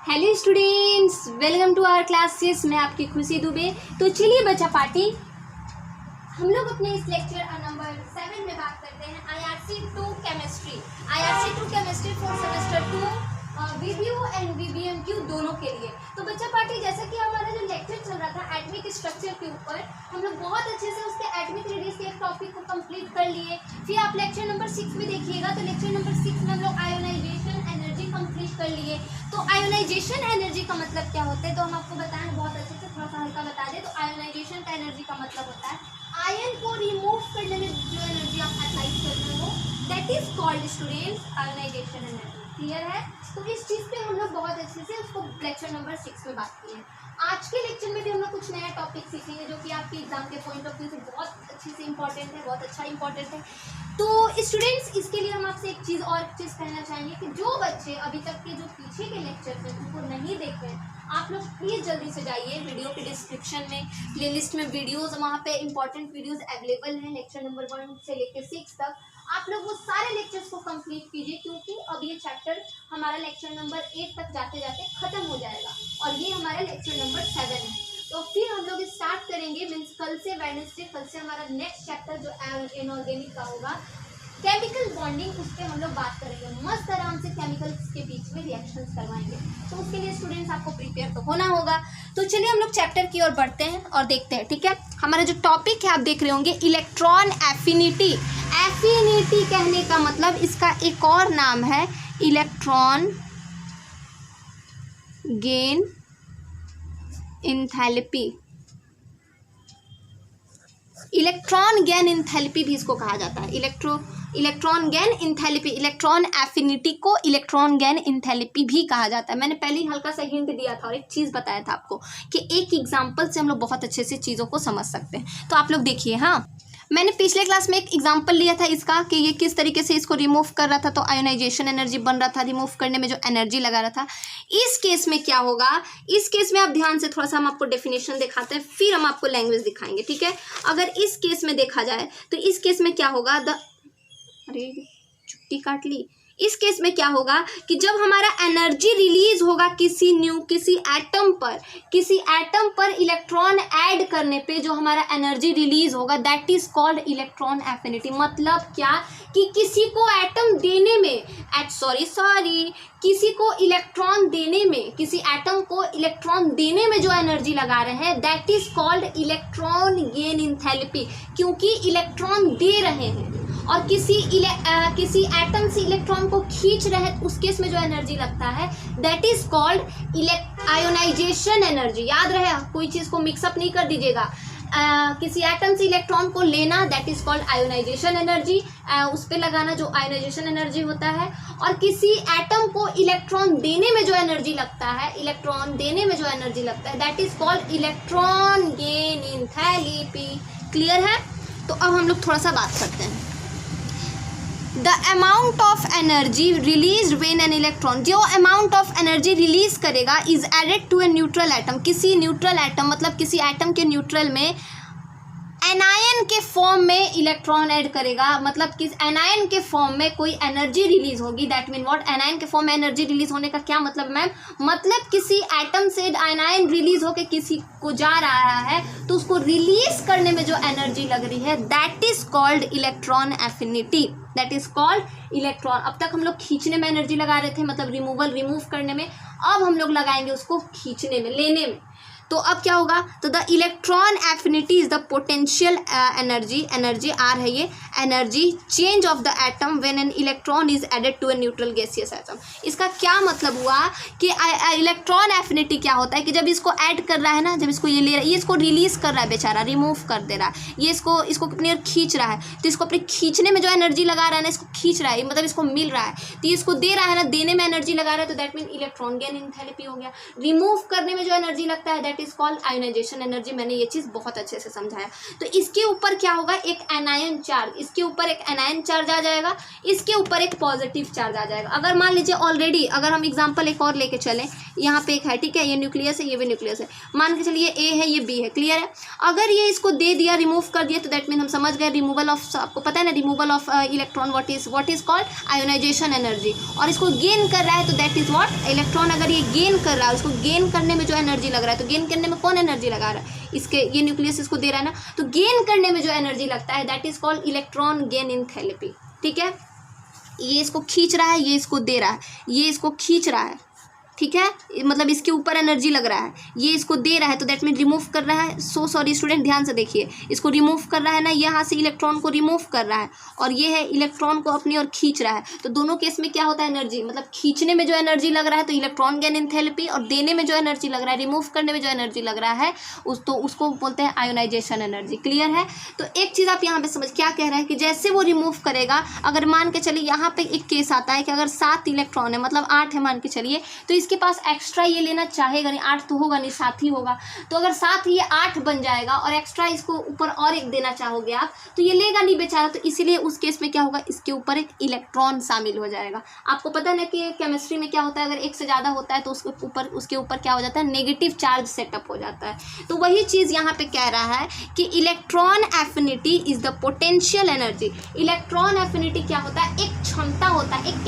Hello students, welcome to our classes. मैं आपकी खुशी दुबे। तो चलिए बच्चा पार्टी, हम लोग अपने इस लेक्चर नंबर 7 में बात करते हैं IRC2 chemistry for semester 2 VVO and VBMQ दोनों के लिए। तो बच्चा पार्टी, जैसा कि हमारा जो लेक्चर चल रहा था एटमिक स्ट्रक्चर के ऊपर, हम लोग बहुत अच्छे से उसके एटमिक रेडियस के एक टॉपिक को कंप्लीट कर लिए। फिर आप लेक्चर नंबर 6 में देखिएगा, तो लेक्चर नंबर 6 में हम लोग आयोनाइजेशन एनर्जी कंप्लीट कर लिए। तो आयोनाइजेशन एनर्जी का मतलब क्या होता है, तो हम आपको बताएं बहुत अच्छे से, थोड़ा सा हल्का बता दें। तो आयोनाइजेशन का एनर्जी का मतलब होता है आयन को रिमूव करने में जो एनर्जी आप एप्लाई कर रहे हो, that is called students ionization energy. Clear है? तो इस चीज़ पे हम लोग बहुत अच्छे से उसको लेक्चर नंबर 6 में बात की है। आज के लेक्चर में भी हम लोग कुछ नया टॉपिक सीखेंगे जो कि आपके एग्जाम के पॉइंट ऑफ व्यू से बहुत अच्छे से इंपॉर्टेंट है, बहुत अच्छा इंपॉर्टेंट है। तो स्टूडेंट्स, इसके लिए हम आपसे एक चीज़ और चीज़ कहना चाहेंगे कि जो बच्चे अभी तक के जो पीछे के लेक्चर हैं उनको नहीं देखे, आप लोग प्लीज़ जल्दी से जाइए वीडियो के डिस्क्रिप्शन में, प्लेलिस्ट में वीडियोज़, वहाँ पे इंपॉर्टेंट वीडियोज़ अवेलेबल हैं लेक्चर नंबर 1 से लेकर 6 तक। आप लोग वो सारे लेक्चर्स को कंप्लीट कीजिए, क्योंकि अब ये चैप्टर हमारा लेक्चर नंबर 8 तक जाते जाते ख़त्म हो जाएगा और ये हमारा लेक्चर नंबर 7 है। तो फिर हम लोग स्टार्ट करेंगे, मीन्स कल से वेडनेसडे, कल से हमारा नेक्स्ट चैप्टर जो इनऑर्गेनिक का होगा, केमिकल बॉन्डिंग, उस पर हम लोग बात करेंगे। मस्त आराम से केमिकल्स के बीच में रिएक्शंस करवाएंगे। तो उसके लिए स्टूडेंट्स आपको प्रिपेयर तो होना होगा। तो चलिए हम लोग चैप्टर की ओर बढ़ते हैं और देखते हैं। ठीक है, हमारा जो टॉपिक है आप देख रहे होंगे इलेक्ट्रॉन एफिनिटी। एफिनिटी कहने का मतलब इसका एक और नाम है electron gain enthalpy. Electron gain enthalpy भी इसको कहा जाता है। Electron gain enthalpy, electron affinity को इलेक्ट्रॉन गेन एंथैल्पी भी कहा जाता है। मैंने पहले ही हल्का सा हिंट दिया था और एक चीज़ बताया था आपको कि एक एग्जाम्पल से हम लोग बहुत अच्छे से चीज़ों को समझ सकते हैं। तो आप लोग देखिए, हाँ, मैंने पिछले क्लास में एक एग्जाम्पल लिया था इसका कि ये किस तरीके से इसको रिमूव कर रहा था, तो आयोनाइजेशन एनर्जी बन रहा था, रिमूव करने में जो एनर्जी लगा रहा था। इस केस में क्या होगा, इस केस में आप ध्यान से थोड़ा सा हम आपको डेफिनेशन दिखाते हैं, फिर हम आपको लैंग्वेज दिखाएंगे। ठीक है, अगर इस केस में देखा जाए तो इस केस में क्या होगा, अरे छुट्टी काट ली। इस केस में क्या होगा कि जब हमारा एनर्जी रिलीज होगा किसी एटम पर इलेक्ट्रॉन ऐड करने पे जो हमारा एनर्जी रिलीज होगा, that is called electron affinity. मतलब क्या कि किसी को एटम देने में किसी को इलेक्ट्रॉन देने में, किसी एटम को इलेक्ट्रॉन देने में जो एनर्जी लगा रहे हैं, that is called electron gain enthalpy. क्योंकि इलेक्ट्रॉन दे रहे हैं और किसी एटम से इलेक्ट्रॉन को खींच रहे हैं, उस केस में जो एनर्जी लगता है that is called ionisation energy. याद रहे, कोई चीज़ को मिक्सअप नहीं कर दीजिएगा। किसी एटम से इलेक्ट्रॉन को लेना that is called ionisation energy, उस पर लगाना जो आयोनाइजेशन एनर्जी होता है। और किसी एटम को इलेक्ट्रॉन देने में जो एनर्जी लगता है, that is called electron gain enthalpy. Clear है? तो अब हम लोग थोड़ा सा बात करते हैं। The amount of energy release when an electron, जो अमाउंट ऑफ एनर्जी रिलीज करेगा is added to a neutral atom. किसी न्यूट्रल एटम मतलब किसी एटम के न्यूट्रल में एनायन के फॉर्म में इलेक्ट्रॉन ऐड करेगा, मतलब कि एनायन के फॉर्म में कोई एनर्जी रिलीज होगी। दैट मीन व्हाट, एनायन के फॉर्म में एनर्जी रिलीज होने का क्या मतलब मैम, मतलब किसी एटम से एनायन रिलीज होकर किसी को जा रहा है, तो उसको रिलीज करने में जो एनर्जी लग रही है that is called electron affinity. That is called electron. अब तक हम लोग खींचने में एनर्जी लगा रहे थे, मतलब रिमूव करने में, अब हम लोग लगाएंगे उसको खींचने में, लेने में। तो अब क्या होगा, तो the electron affinity is the potential energy are है ये, energy change of the atom when an electron is added to a neutral gaseous atom. इसका क्या मतलब हुआ कि इलेक्ट्रॉन एफिनिटी क्या होता है कि जब इसको ऐड कर रहा है ना, जब इसको ये ले रहा है, ये इसको रिलीज कर रहा है बेचारा, रिमूव कर दे रहा है, ये इसको अपनी ओर खींच रहा है, तो इसको अपने खींचने में जो एनर्जी लगा रहा है ना, इसको खींच रहा है, मतलब इसको मिल रहा है, तो ये इसको दे रहा है ना, देने में एनर्जी लगा रहा है, तो that mean electron gain enthalpy हो गया। रिमूव करने में जो एनर्जी लगता है that that is called ionisation energy. मैंने ये चीज़ बहुत अच्छे से समझाया। तो इसके ऊपर क्या होगा, एक एनायन चार्ज, इसके ऊपर एक एनायन चार्ज आ जाएगा, इसके ऊपर एक पॉजिटिव चार्ज आ जाएगा। अगर मान लीजिए ऑलरेडी, अगर हम एग्जाम्पल एक और लेके चलें, यहाँ पे एक है, ठीक है, ये न्यूक्लियस है, ये भी न्यूक्लियस है, मान के चलिए ए है, ये बी है, क्लियर है। अगर ये इसको दे दिया, रिमूव कर दिया, तो दैट मीन हम समझ गए रिमूवल ऑफ, आपको पता है ना removal of electron what is called ionisation energy. और इसको गेन कर रहा है तो दैट इज व्हाट, इलेक्ट्रॉन अगर ये गेन कर रहा है, उसको गेन करने में जो एनर्जी लग रहा है, तो गेन करने में कौन एनर्जी लगा रहा है, इसके ये न्यूक्लियस इसको दे रहा है ना, तो गेन करने में जो एनर्जी लगता है that is called electron gain enthalpy. ठीक है, ये इसको खींच रहा है, ये इसको दे रहा है, ये इसको खींच रहा है, ठीक है, मतलब इसके ऊपर एनर्जी लग रहा है, ये इसको दे रहा है, तो दैट मीन रिमूव कर रहा है। सो सॉरी स्टूडेंट, ध्यान से देखिए, इसको रिमूव कर रहा है ना, यहाँ से इलेक्ट्रॉन को रिमूव कर रहा है, और ये है इलेक्ट्रॉन को अपनी ओर खींच रहा है। तो दोनों केस में क्या होता है, एनर्जी, मतलब खींचने में जो एनर्जी लग रहा है तो इलेक्ट्रॉन गेन एंथैल्पी, और देने में जो एनर्जी लग रहा है, रिमूव करने में जो एनर्जी लग रहा है उसको बोलते हैं आयोनाइजेशन एनर्जी। क्लियर है। तो एक चीज़ आप यहाँ पे समझ, क्या कह रहा है कि जैसे वो रिमूव करेगा, अगर मान के चलिए यहाँ पे एक केस आता है कि अगर 7 इलेक्ट्रॉन है, मतलब 8 है मान के चलिए, तो इसके पास एक्स्ट्रा ये लेना चाहेगा नहीं, 8 तो होगा नहीं, 7 ही होगा, तो अगर 7 ये 8 बन जाएगा और एक्स्ट्रा इसको ऊपर और एक देना चाहोगे आप, तो ये लेगा नहीं बेचारा, तो इसीलिए उस केस में क्या होगा, इसके ऊपर एक इलेक्ट्रॉन शामिल हो जाएगा। आपको पता है ना कि केमिस्ट्री में क्या होता है, अगर एक से ज़्यादा होता है तो उसके ऊपर क्या हो जाता है, नेगेटिव चार्ज सेटअप हो जाता है। तो वही चीज़ यहाँ पे कह रहा है कि electron affinity is the potential energy. Electron affinity क्या होता है, एक क्षमता होता है, एक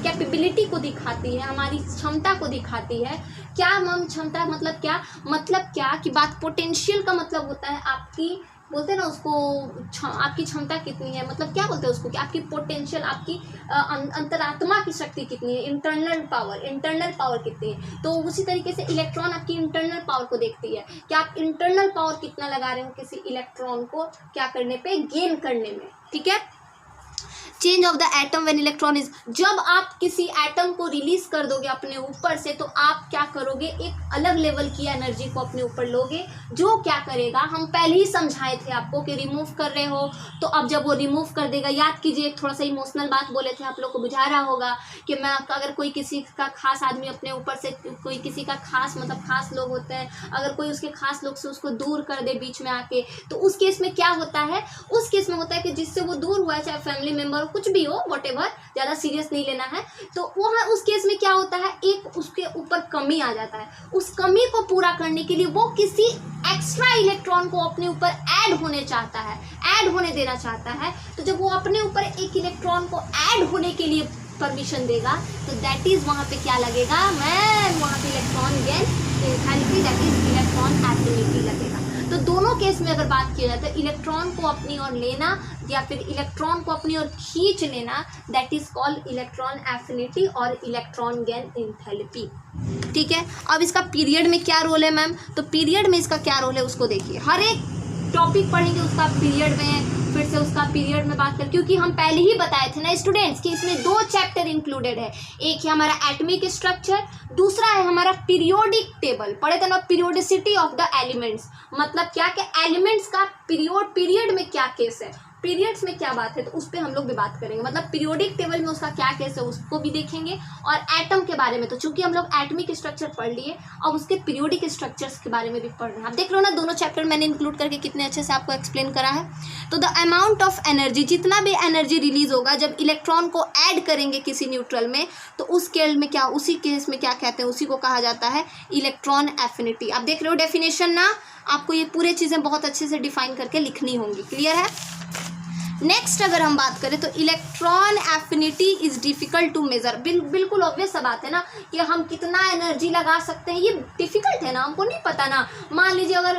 कैपेबिलिटी को दिखाती है, हमारी क्षमता को दिखाती है। क्या मैम क्षमता मतलब क्या कि बात पोटेंशियल का मतलब होता है आपकी, बोलते हैं ना उसको, आपकी क्षमता कितनी है, मतलब क्या बोलते हैं उसको, कि आपकी पोटेंशियल, आपकी अंतरात्मा की शक्ति कितनी है, इंटरनल पावर कितनी है। तो उसी तरीके से इलेक्ट्रॉन आपकी इंटरनल पावर को देखती है कि आप इंटरनल पावर कितना लगा रहे हो किसी इलेक्ट्रॉन को क्या करने पे, गेन करने में। ठीक है। Change of the atom when electron is, जब आप किसी एटम को रिलीज कर दोगे अपने ऊपर से, तो आप क्या करोगे, एक अलग लेवल की एनर्जी को अपने ऊपर लोगे, जो क्या करेगा, हम पहले ही समझाए थे आपको कि रिमूव कर रहे हो, तो अब जब वो रिमूव कर देगा, याद कीजिए, थोड़ा सा इमोशनल बात बोले थे, आप लोग को बुझा रहा होगा कि मैं, अगर कोई किसी का खास आदमी अपने ऊपर से, कोई किसी का खास, मतलब खास लोग होते हैं, अगर कोई उसके खास लोग से उसको दूर कर दे बीच में आके, तो उस केस में क्या होता है, उस केस में होता है कि जिससे वो दूर हुआ है, चाहे फैमिली मेम्बर कुछ भी हो, व्हाटएवर, ज़्यादा सीरियस नहीं लेना है, तो वहाँ उस केस में क्या होता है, एक उसके ऊपर कमी आ जाता है। उस कमी को पूरा करने के लिए वो किसी एक्स्ट्रा इलेक्ट्रॉन को अपने ऊपर ऐड होने चाहता है, ऐड होने देना चाहता है। तो जब वो अपने ऊपर एक इलेक्ट्रॉन को ऐड होने के लिए परमिशन देगा, तो दैट इज वहाँ पे क्या लगेगा, मैं वहाँ पे electron gain enthalpy, that is electron affinity लगेगा। तो दोनों केस में अगर बात की जाए तो इलेक्ट्रॉन को अपनी ओर लेना या फिर इलेक्ट्रॉन को अपनी ओर खींच लेना, that is called electron affinity और इलेक्ट्रॉन गेन एंथैल्पी। ठीक है। अब इसका पीरियड में क्या रोल है मैम, तो पीरियड में इसका क्या रोल है उसको देखिए, हर एक टॉपिक पढ़ेंगे उसका पीरियड में, फिर से उसका पीरियड में बात कर, क्योंकि हम पहले ही बताए थे ना स्टूडेंट्स कि इसमें 2 चैप्टर इंक्लूडेड है, एक है हमारा एटॉमिक स्ट्रक्चर, दूसरा है हमारा पीरियोडिक टेबल। पढ़े थे ना, पीरियोडिसिटी ऑफ द एलिमेंट्स, मतलब क्या कि एलिमेंट्स का पीरियड में क्या केस है, पीरियड्स में क्या बात है, तो उस पर हम लोग भी बात करेंगे, मतलब पीरियोडिक टेबल में उसका क्या केस है उसको भी देखेंगे, और एटम के बारे में तो चूंकि हम लोग एटॉमिक स्ट्रक्चर पढ़ लिए, अब उसके पीरियोडिक स्ट्रक्चर्स के बारे में भी पढ़ रहे हैं। आप देख लो ना, दोनों चैप्टर मैंने इंक्लूड करके कितने अच्छे से आपको एक्सप्लेन करा है। तो द अमाउंट ऑफ एनर्जी, जितना भी एनर्जी रिलीज होगा जब इलेक्ट्रॉन को ऐड करेंगे किसी न्यूट्रल में, तो उस केस में क्या, उसी केस में क्या कहते हैं, उसी को कहा जाता है इलेक्ट्रॉन एफिनिटी। आप देख रहे हो डेफिनेशन ना, आपको ये पूरे चीज़ें बहुत अच्छे से डिफाइन करके लिखनी होंगी। क्लियर है। नेक्स्ट अगर हम बात करें तो electron affinity is difficult to measure. बिल्कुल ऑब्वियस सा बात है ना कि हम कितना एनर्जी लगा सकते हैं, ये डिफिकल्ट है ना, हमको नहीं पता ना। मान लीजिए अगर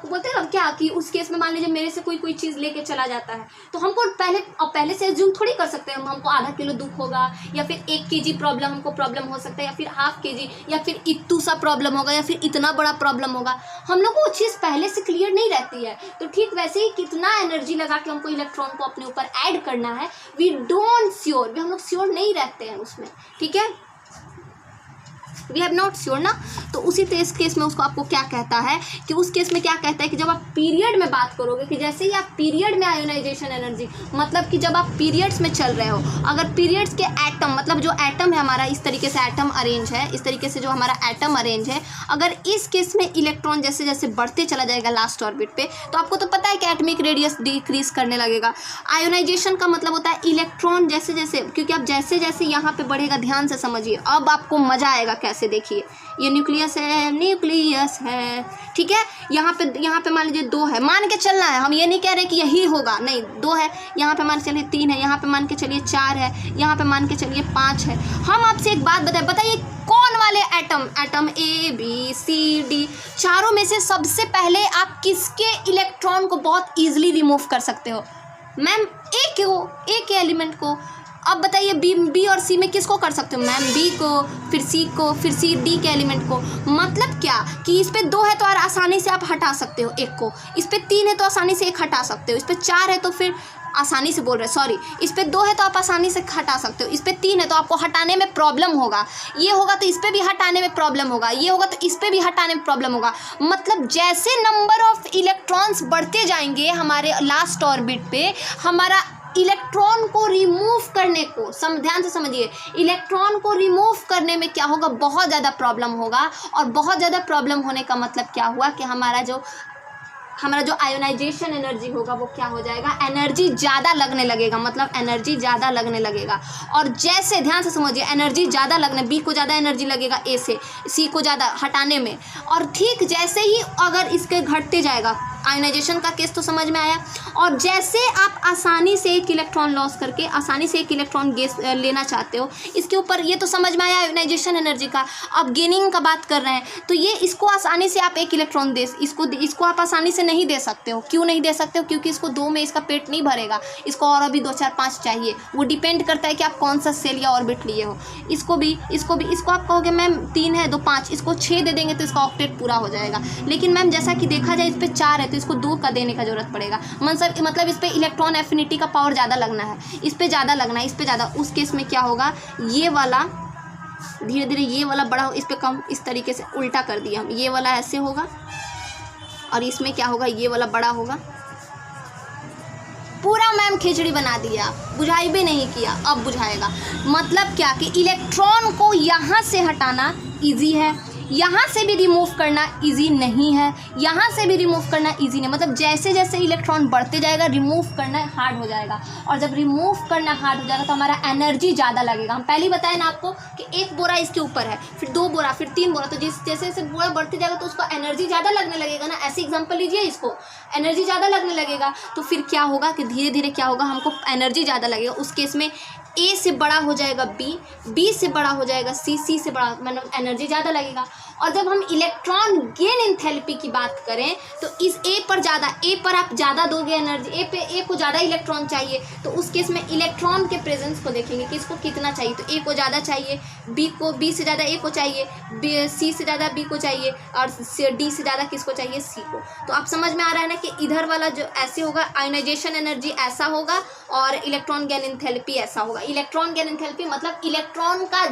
बोलते हैं क्या कि उस केस में मान लीजिए मेरे से कोई चीज़ लेके चला जाता है, तो हमको पहले से एज्यूम थोड़ी कर सकते हैं हमको आधा किलो दुख होगा, या फिर 1 kg प्रॉब्लम हमको प्रॉब्लम हो सकता है, या फिर ½ kg, या फिर इतू सा प्रॉब्लम होगा, या फिर इतना बड़ा प्रॉब्लम होगा। हम लोग को वो चीज़ पहले से क्लियर नहीं रहती है। तो ठीक वैसे ही कितना एनर्जी लगा के हमको इलेक्ट्रॉन को अपने ऊपर ऐड करना है, वी डोंट श्योर, हम लोग श्योर नहीं रहते हैं उसमें। ठीक है। वी हैव नॉट श्योर ना। तो उसी केस में उसको आपको क्या कहता है कि उस केस में क्या कहता है कि जब आप पीरियड में बात करोगे कि जैसे ही आप पीरियड में आयोनाइजेशन एनर्जी, मतलब कि जब आप पीरियड्स में चल रहे हो, अगर पीरियड्स के एटम, मतलब जो एटम है हमारा, इस तरीके से एटम अरेंज है, इस तरीके से जो हमारा एटम अरेंज है, अगर इस केस में इलेक्ट्रॉन जैसे जैसे बढ़ते चला जाएगा लास्ट ऑर्बिट पे, तो आपको तो पता है कि एटॉमिक रेडियस डिक्रीज करने लगेगा। आयोनाइजेशन का मतलब होता है इलेक्ट्रॉन जैसे जैसे, क्योंकि आप जैसे जैसे यहाँ पे बढ़ेगा, ध्यान से समझिए, अब आपको मजा आएगा कैसे, देखिए ये न्यूक्लियस है, न्यूक्लियस है, ठीक है। यहाँ पे मान लीजिए 2 है, मान के चलना है, हम ये नहीं कह रहे कि यही होगा, नहीं, 2 है, यहाँ पे मान के चलिए 3 है, यहाँ पे मान के चलिए 4 है, यहाँ पे मान के चलिए 5 है। हम आपसे एक बात बताइए कौन वाले atom A B C D चारों में से सबसे पहले आप किसके इलेक्ट्रॉन को बहुत ईजिली रिमूव कर सकते हो? मैम ए के एलिमेंट को। अब बताइए बी और सी में किसको कर सकते हो? मैम बी को, फिर सी को, फिर सी डी के एलिमेंट को। मतलब क्या कि इस पे 2 है तो आसानी से आप हटा सकते हो एक को, इस पे 3 है तो आसानी से एक हटा सकते हो, इस पे 4 है तो फिर आसानी से बोल रहे, सॉरी, इस पे 2 है तो आप आसानी से हटा सकते हो, इस पे 3 है तो आपको हटाने में प्रॉब्लम होगा, ये होगा तो इस पे भी हटाने में प्रॉब्लम होगा, ये होगा तो इस पे भी हटाने में प्रॉब्लम होगा। मतलब जैसे नंबर ऑफ इलेक्ट्रॉन्स बढ़ते जाएंगे हमारे लास्ट ऑर्बिट पे, हमारा इलेक्ट्रॉन को रिमूव करने को, ध्यान से समझिए, इलेक्ट्रॉन को रिमूव करने में क्या होगा, बहुत ज़्यादा प्रॉब्लम होगा। और बहुत ज़्यादा प्रॉब्लम होने का मतलब क्या हुआ कि हमारा जो आयोनाइजेशन एनर्जी होगा वो क्या हो जाएगा, एनर्जी ज़्यादा लगने लगेगा, मतलब एनर्जी ज़्यादा लगने लगेगा। और जैसे, ध्यान से समझिए, एनर्जी ज़्यादा लगने, बी को ज़्यादा एनर्जी लगेगा ए से, सी को ज़्यादा हटाने में, और ठीक जैसे ही अगर इसके घटते जाएगा, आयोनाइजेशन का केस तो समझ में आया। और जैसे आप आसानी से एक इलेक्ट्रॉन लॉस करके आसानी से एक इलेक्ट्रॉन लेना चाहते हो, इसके ऊपर ये तो समझ में आया आयोनाइजेशन एनर्जी का। अब गेनिंग का बात कर रहे हैं, तो ये इसको आसानी से आप एक इलेक्ट्रॉन इसको आप आसानी से नहीं दे सकते हो। क्यों नहीं दे सकते हो? क्योंकि इसको 2 में इसका पेट नहीं भरेगा, इसको और अभी 2 4 5 चाहिए। वो डिपेंड करता है कि आप कौन सा सेल या ऑर्बिट लिए हो। इसको आप कहोगे मैम 3 है 2 5, इसको 6 दे देंगे तो इसका ऑक्टेट पूरा हो जाएगा। लेकिन मैम जैसा कि देखा जाए इस पर 4 है तो इसको 2 का देने का जरूरत पड़ेगा। मतलब इस पर इलेक्ट्रॉन एफिनिटी का पावर ज़्यादा लगना है, इस पर ज़्यादा लगना है, इस पर ज़्यादा। उस केस में क्या होगा, ये वाला धीरे धीरे ये वाला बड़ा हो, इस पर कम, इस तरीके से उल्टा कर दिया हम, ये वाला ऐसे होगा और इसमें क्या होगा, ये वाला बड़ा होगा। पूरा मैम खिचड़ी बना दिया, बुझाई भी नहीं किया, अब बुझाएगा। मतलब क्या कि इलेक्ट्रॉन को यहाँ से हटाना इजी है, यहाँ से भी रिमूव करना इजी नहीं है, यहाँ से भी रिमूव करना इजी नहीं। मतलब जैसे जैसे इलेक्ट्रॉन बढ़ते जाएगा रिमूव करना हार्ड हो जाएगा, और जब रिमूव करना हार्ड हो जाएगा तो हमारा एनर्जी ज़्यादा लगेगा। हम पहले ही बताए ना आपको कि 1 बोरा इसके ऊपर है, फिर 2 बोरा, फिर 3 बोरा, तो जैसे जैसे बोरा बढ़ते जाएगा तो उसका एनर्जी ज़्यादा लगने लगेगा ना। ऐसे एग्जाम्पल लीजिए, इसको एनर्जी ज़्यादा लगने लगेगा तो फिर क्या होगा कि धीरे धीरे क्या होगा, हमको एनर्जी ज़्यादा लगेगा। उस केस में ए से बड़ा हो जाएगा बी से बड़ा हो जाएगा सी से बड़ा, मतलब एनर्जी ज़्यादा लगेगा। और जब हम इलेक्ट्रॉन गेन एंथैल्पी की बात करें तो इस ए पर आप ज़्यादा दोगे एनर्जी, ए को ज़्यादा इलेक्ट्रॉन चाहिए, तो उस केस में इलेक्ट्रॉन के प्रेजेंस को देखेंगे कि इसको कितना चाहिए। तो ए को ज़्यादा चाहिए, बी से ज़्यादा ए को चाहिए, सी से ज़्यादा बी को चाहिए, और डी से ज़्यादा किसको चाहिए, सी को। तो आप समझ में आ रहा है ना कि इधर वाला जो ऐसे होगा, आयोनाइजेशन एनर्जी ऐसा होगा और इलेक्ट्रॉन गेन एंथैल्पी ऐसा होगा। इलेक्ट्रॉन गेन एंथैल्पी मतलब इलेक्ट्रॉन का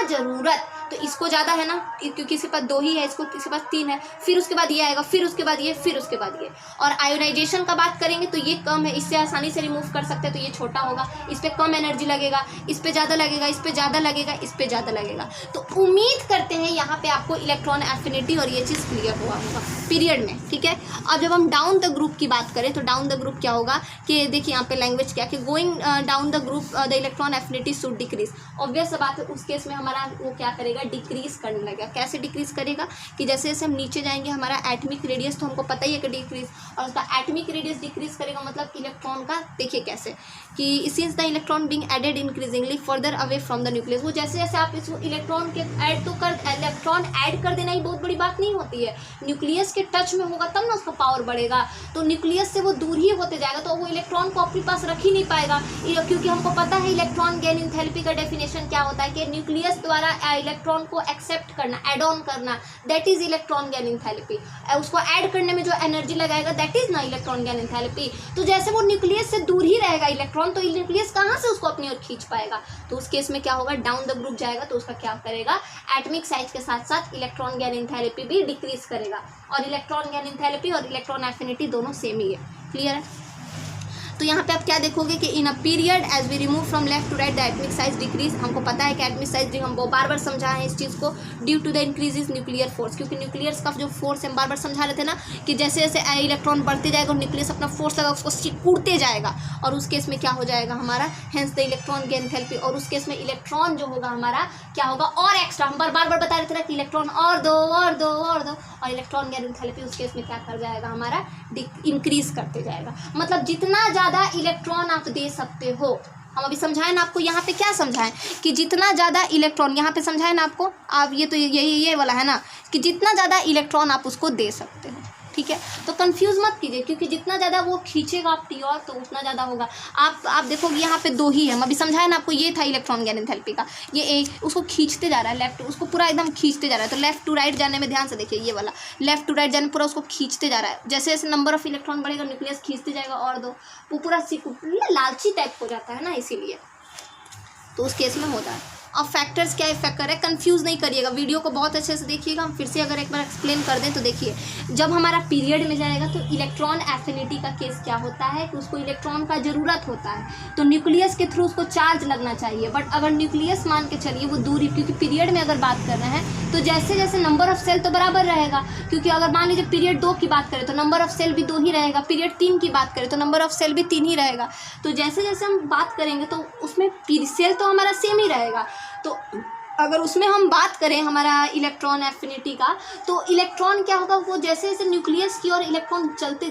ज़रूरत, तो इसको ज़्यादा है ना क्योंकि इसके पास 2 ही है, इसको इसके पास 3 है, फिर उसके बाद ये आएगा, फिर उसके बाद ये, फिर उसके बाद ये। और आयोनाइजेशन का बात करेंगे तो ये कम है, इससे आसानी से रिमूव कर सकते हैं, तो ये छोटा होगा, इस पर कम एनर्जी लगेगा, इस पर ज़्यादा लगेगा, इस पर ज़्यादा लगेगा, इस पर ज़्यादा लगेगा। तो उम्मीद करते हैं यहाँ पे आपको इलेक्ट्रॉन एफिनिटी और ये चीज़ क्लियर हुआ होगा पीरियड में, ठीक है। अब जब हम डाउन द ग्रुप की बात करें तो डाउन द ग्रुप क्या होगा कि देखिए यहाँ पे लैंग्वेज क्या कि going down the group the electron affinity should decrease. Obvious बात है, उस केस में हमारा वो क्या करेगा, डिक्रीज करने लगेगा। कैसे डिक्रीज करेगा कि जैसे जैसे हम नीचे जाएंगे हमारा एटमिक रेडियस तो हमको पता ही है कि डिक्रीज, और उसका एटमिक रेडियस डिक्रीज करेगा। मतलब इलेक्ट्रॉन का देखिए कैसे कि since the electron being added increasingly further away from the nucleus, वो जैसे जैसे आप इस इलेक्ट्रॉन के इलेक्ट्रॉन ऐड कर देना ही बहुत बड़ी बात नहीं होती है। न्यूक्लियस के टच में होगा तब ना उसका पावर बढ़ेगा, तो न्यूक्लियस से वो दूर ही होते जाएगा तो वो इलेक्ट्रॉन को अपने पास रख ही नहीं पाएगा। क्योंकि हमको पता है इलेक्ट्रॉन गेन एंथैल्पी का डेफिनेशन क्या होता है कि न्यूक्लियस द्वारा इलेक्ट्रॉन को एक्सेप्ट करना, एड ऑन करना, that is electron gain enthalpy. उसको ऐड करने में जो एनर्जी लगाएगा दैट इज ना इलेक्ट्रॉन गेन एंथैल्पी। तो जैसे वो न्यूक्लियस से दूर ही रहेगा इलेक्ट्रॉन, तो न्यूक्लियस कहाँ से उसको अपनी ओर खींच पाएगा, तो उस केस में क्या होगा, डाउन द ग्रुप जाएगा, तो उसका क्या करेगा, एटॉमिक साइज के साथ साथ इलेक्ट्रॉन गेन एंथैल्पी भी डिक्रीज करेगा। और इलेक्ट्रॉन गेन एंथैल्पी और इलेक्ट्रॉन एफिनिटी दोनों सेम ही है। क्लियर है? तो यहाँ पे आप क्या देखोगे कि in uh period as we remove from left to right the atomic size decrease. हमको पता है कि एटॉमिक साइज, हम बार बार समझा है इस चीज़ को, due to the increase is nuclear force, क्योंकि न्यूक्लियस का जो फोर्स हम बार बार समझा रहे थे ना कि जैसे जैसे इलेक्ट्रॉन बढ़ते जाएगा और न्यूक्लियस अपना फोर्स लगा उसको सिकुड़ते जाएगा, और उस केस में क्या हो जाएगा हमारा, hence the electron gain enthalpy. और उस केस में इलेक्ट्रॉन जो होगा हमारा क्या होगा, और एक्स्ट्रा, हम बार बार बता रहे थे ना कि इलेक्ट्रॉन और दो और दो और दो, और इलेक्ट्रॉन गेन एंथैल्पी उस केस में क्या कर जाएगा हमारा, इंक्रीज करते जाएगा। मतलब जितना ज़्यादा इलेक्ट्रॉन आप दे सकते हो, हम अभी समझाएं ना आपको, यहाँ पे क्या समझाएं कि जितना ज़्यादा इलेक्ट्रॉन, यहाँ पे समझाएं ना आपको, आप ये तो ये वाला है ना कि जितना ज़्यादा इलेक्ट्रॉन आप उसको दे सकते हो। ठीक है, तो कंफ्यूज मत कीजिए, क्योंकि जितना ज़्यादा वो खींचेगा आप टी और, तो उतना ज़्यादा होगा। आप देखोगे यहाँ पे दो ही है, हम अभी समझाया ना आपको, ये था इलेक्ट्रॉन गेन एंथैल्पी का, ये एक उसको खींचते जा रहा है लेफ्ट, उसको पूरा एकदम खींचते जा रहा है। तो लेफ्ट टू राइट जाने में ध्यान से देखिए, ये वाला लेफ्ट टू राइट जाने पूरा उसको खींचते जा रहा है। जैसे जैसे नंबर ऑफ इलेक्ट्रॉन बढ़ेगा न्यूक्लियस खींचते जाएगा, और दो, वो पूरा लालची टाइप हो जाता है ना, इसीलिए तो उस केस में होता है। अब फैक्टर्स क्या इफेक्ट कर रहे हैं, कंफ्यूज नहीं करिएगा, वीडियो को बहुत अच्छे से देखिएगा। हम फिर से अगर एक बार एक्सप्लेन कर दें तो देखिए, जब हमारा पीरियड में जाएगा तो इलेक्ट्रॉन एफिनिटी का केस क्या होता है कि उसको इलेक्ट्रॉन का ज़रूरत होता है, तो न्यूक्लियस के थ्रू उसको चार्ज लगना चाहिए। बट अगर न्यूक्लियस मान के चलिए वो दूरी, क्योंकि पीरियड में अगर बात कर रहे हैं तो जैसे जैसे नंबर ऑफ सेल तो बराबर रहेगा, क्योंकि अगर मान लीजिए पीरियड 2 की बात करें तो नंबर ऑफ सेल भी 2 ही रहेगा, पीरियड 3 की बात करें तो नंबर ऑफ सेल भी 3 ही रहेगा। तो जैसे जैसे हम बात करेंगे तो उसमें सेल तो हमारा सेम ही रहेगा। तो अगर उसमें हम बात करें हमारा इलेक्ट्रॉन एफिनिटी का, तो इलेक्ट्रॉन क्या होगा, वो जैसे जैसे न्यूक्लियस की ओर इलेक्ट्रॉन चलते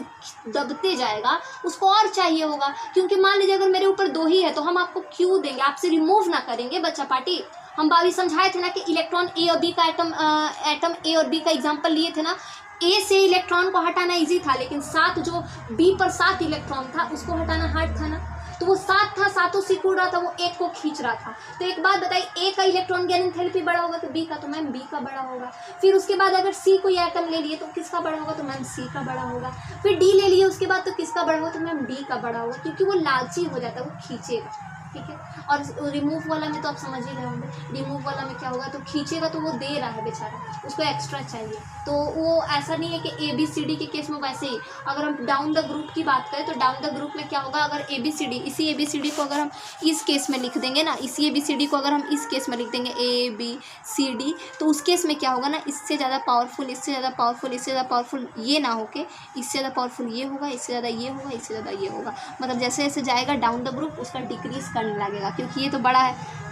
दबते जाएगा उसको और चाहिए होगा। क्योंकि मान लीजिए अगर मेरे ऊपर 2 ही है तो हम आपको क्यों देंगे, आपसे रिमूव ना करेंगे बच्चा पार्टी। हम बारी समझाए थे ना कि इलेक्ट्रॉन ए और बी का एटम ए और बी का एग्जाम्पल लिए थे ना, ए से इलेक्ट्रॉन को हटाना ईजी था, लेकिन साथ जो बी पर 7 इलेक्ट्रॉन था उसको हटाना हार्ड था ना। तो वो 7 था, सातों सिकुड़ रहा था, वो एक को खींच रहा था। तो एक बात बताइए, ए का इलेक्ट्रॉन गेन एंथैल्पी बड़ा होगा तो बी का, तो मैम बी का बड़ा होगा। फिर उसके बाद अगर सी कोई एटम ले लिए तो किसका बड़ा होगा, तो मैम सी का बड़ा होगा। फिर डी ले लिए उसके बाद तो किसका बड़ा होगा, तो मैम डी का बड़ा होगा, क्योंकि वो लालची हो जाता है, वो खींचेगा। ठीक है, और रिमूव वाला में तो आप समझ ही रहे होंगे, रिमूव वाला में क्या होगा, तो खींचेगा तो वो दे रहा है बेचारा, उसको एक्स्ट्रा चाहिए। तो वो ऐसा नहीं है कि ABCD के केस में वैसे ही। अगर हम डाउन द ग्रुप की बात करें तो डाउन द ग्रुप में क्या होगा, अगर ABCD, इसी ABCD को अगर हम इस केस में लिख देंगे ना, इसी ABCD को अगर हम इस केस में लिख देंगे ABCD, तो उस केस में क्या होगा ना, इससे ज़्यादा पावरफुल, इससे ज़्यादा पावरफुल, इससे ज़्यादा पावरफुल ये ना होके इससे ज़्यादा पावरफुल ये होगा, इससे ज़्यादा ये होगा, इससे ज़्यादा ये होगा। मतलब जैसे जैसे जाएगा डाउन द ग्रुप उसका डिक्रीज करने लगेगा, क्योंकि ये तो बड़ा है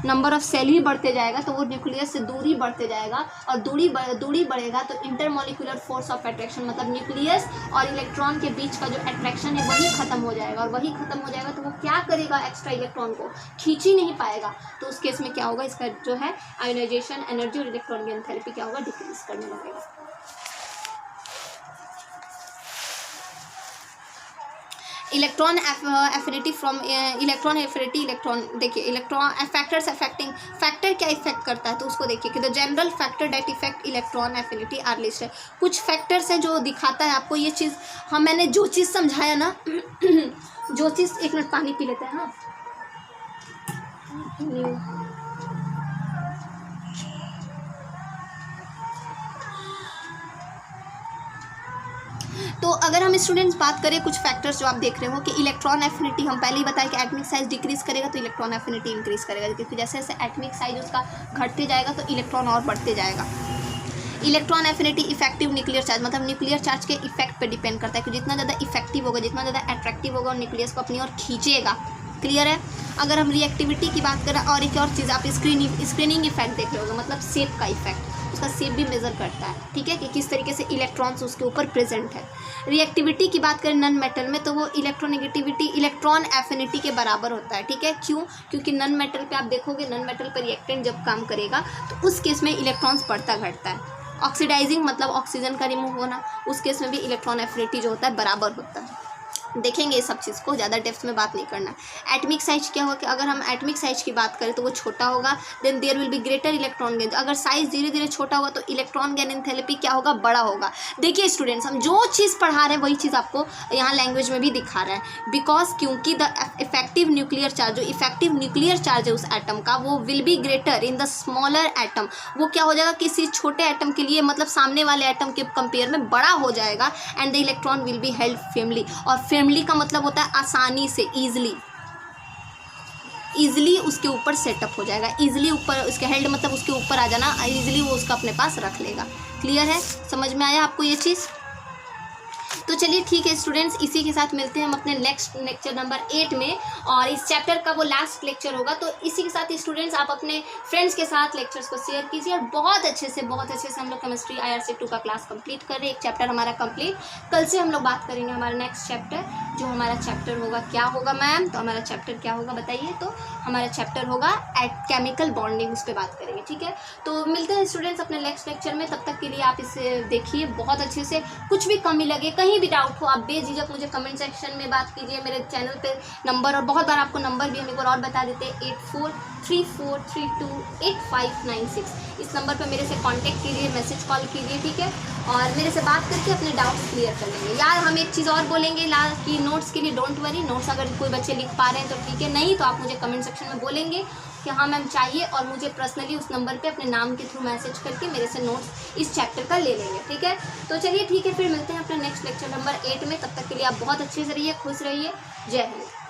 नंबर ऑफ सेल ही बढ़ते जाएगा तो वो न्यूक्लियस से दूरी बढ़ते जाएगा, और दूरी बढ़ेगा तो इंटरमॉलिक्यूलर फोर्स ऑफ अट्रैक्शन, मतलब न्यूक्लियस और इलेक्ट्रॉन के बीच का जो अट्रैक्शन है वही खत्म हो जाएगा। और वही खत्म हो जाएगा तो वो क्या करेगा, एक्स्ट्रा इलेक्ट्रॉन को खींच ही नहीं पाएगा। तो उस केस में क्या होगा, इसका जो है आयोनाइजेशन एनर्जी और इलेक्ट्रॉन गेन एंथैल्पी क्या होगा, डिक्रीज करने लगेगा। Electron affinity from electron affinity, electron देखिए इलेक्ट्रॉन फैक्टर्स अफेक्टिंग, फैक्टर क्या इफेक्ट करता है तो उसको देखिए कि the general factor that effect electron affinity are listed. कुछ फैक्टर्स हैं जो दिखाता है आपको ये चीज़। हाँ, मैंने जो चीज़ समझाया ना जो चीज़, एक मिनट पानी पी लेते हैं। हाँ, तो अगर हम स्टूडेंट्स बात करें कुछ फैक्टर्स जो आप देख रहे हो कि इलेक्ट्रॉन एफिनिटी, हम पहले ही बताया कि एटॉमिक साइज डिक्रीज करेगा तो इलेक्ट्रॉन एफिनिटी इंक्रीज करेगा, क्योंकि जैसे जैसे एटॉमिक साइज उसका घटते जाएगा तो इलेक्ट्रॉन और बढ़ते जाएगा। Electron affinity effective nuclear charge, मतलब न्यूक्लियर चार्ज के इफेक्ट पे डिपेंड करता है कि जितना ज़्यादा इफेक्टिव होगा, जितना ज़्यादा अट्रैक्टिव होगा और न्यूक्लियस को अपनी ओर खींचेगा। क्लियर है। अगर हम रिएक्टिविटी की बात करें, और एक और चीज़ आप स्क्रीनिंग इफेक्ट देख रहे होगे, मतलब शेप का इफेक्ट, उसका शेप भी मेज़र करता है। ठीक है, कि किस तरीके से इलेक्ट्रॉन्स उसके ऊपर प्रेजेंट है। रिएक्टिविटी की बात करें नॉन मेटल में, तो वो इलेक्ट्रोनेगेटिविटी इलेक्ट्रॉन एफिनिटी के बराबर होता है। ठीक है, क्यों? क्योंकि नॉन मेटल पे आप देखोगे, नॉन मेटल पर रिएक्टेंट जब काम करेगा तो उस केस में इलेक्ट्रॉन्स बढ़ता घटता है। ऑक्सीडाइजिंग मतलब ऑक्सीजन का रिमूव होना, उस केस में भी इलेक्ट्रॉन एफिनिटी जो होता है बराबर होता है। देखेंगे इस सब चीज़ को, ज़्यादा डेप्थ में बात नहीं करना। एटमिक साइज क्या होगा कि अगर हम एटमिक साइज की बात करें तो वो छोटा होगा, then there will be greater electron gain. अगर साइज धीरे धीरे छोटा होगा तो इलेक्ट्रॉन गेन एंथैल्पी क्या होगा, बड़ा होगा। देखिए स्टूडेंट्स, हम जो चीज़ पढ़ा रहे हैं वही चीज़ आपको यहाँ लैंग्वेज में भी दिखा रहा है, बिकॉज क्योंकि द इफेक्टिव न्यूक्लियर चार्ज, जो इफेक्टिव न्यूक्लियर चार्ज है उस एटम का, वो will be greater in the smaller atom. वो क्या हो जाएगा, किसी छोटे एटम के लिए, मतलब सामने वाले एटम के कंपेयर में बड़ा हो जाएगा। And the electron will be held firmly, और फर्मली का मतलब होता है आसानी से, ईजिली उसके ऊपर सेटअप हो जाएगा। ईजिली ऊपर, उसके हेल्ड मतलब उसके ऊपर आ जाना, ईजिली वो उसका अपने पास रख लेगा। क्लियर है, समझ में आया आपको ये चीज़? तो चलिए ठीक है स्टूडेंट्स, इसी के साथ मिलते हैं हम अपने नेक्स्ट लेक्चर नंबर 8 में, और इस चैप्टर का वो लास्ट लेक्चर होगा। तो इसी के साथ स्टूडेंट्स आप अपने फ्रेंड्स के साथ लेक्चर्स को शेयर कीजिए, और बहुत अच्छे से हम लोग केमिस्ट्री IRC 2 का क्लास कंप्लीट कर रहे हैं। एक चैप्टर हमारा कंप्लीट, कल से हम लोग बात करेंगे हमारा नेक्स्ट चैप्टर। जो हमारा चैप्टर होगा, क्या होगा मैम? तो हमारा चैप्टर क्या होगा बताइए? तो हमारा चैप्टर होगा केमिकल बॉन्डिंग, उस पर बात करेंगे। ठीक है, तो मिलते हैं स्टूडेंट्स अपने नेक्स्ट लेक्चर में। तब तक के लिए आप इसे देखिए बहुत अच्छे से, कुछ भी कमी लगे, कहीं भी डाउट हो, आप बेझिझक मुझे कमेंट सेक्शन में बात कीजिए। मेरे चैनल पे नंबर, और बहुत बार आपको नंबर भी हम एक बार और बता देते हैं, 8434328596। इस नंबर पे मेरे से कांटेक्ट कीजिए, मैसेज कॉल कीजिए, ठीक है, और मेरे से बात करके अपने डाउट्स क्लियर कर लेंगे। यार हम एक चीज़ और बोलेंगे कि नोट्स के लिए डोंट वरी, नोट्स अगर कोई बच्चे लिख पा रहे हैं तो ठीक है, नहीं तो आप मुझे कमेंट सेक्शन में बोलेंगे कि हाँ मैम चाहिए, और मुझे पर्सनली उस नंबर पे अपने नाम के थ्रू मैसेज करके मेरे से नोट्स इस चैप्टर का ले लेंगे। ठीक है, तो चलिए ठीक है, फिर मिलते हैं अपने नेक्स्ट लेक्चर नंबर 8 में। तब तक के लिए आप बहुत अच्छे से रहिए, खुश रहिए। जय हिंद।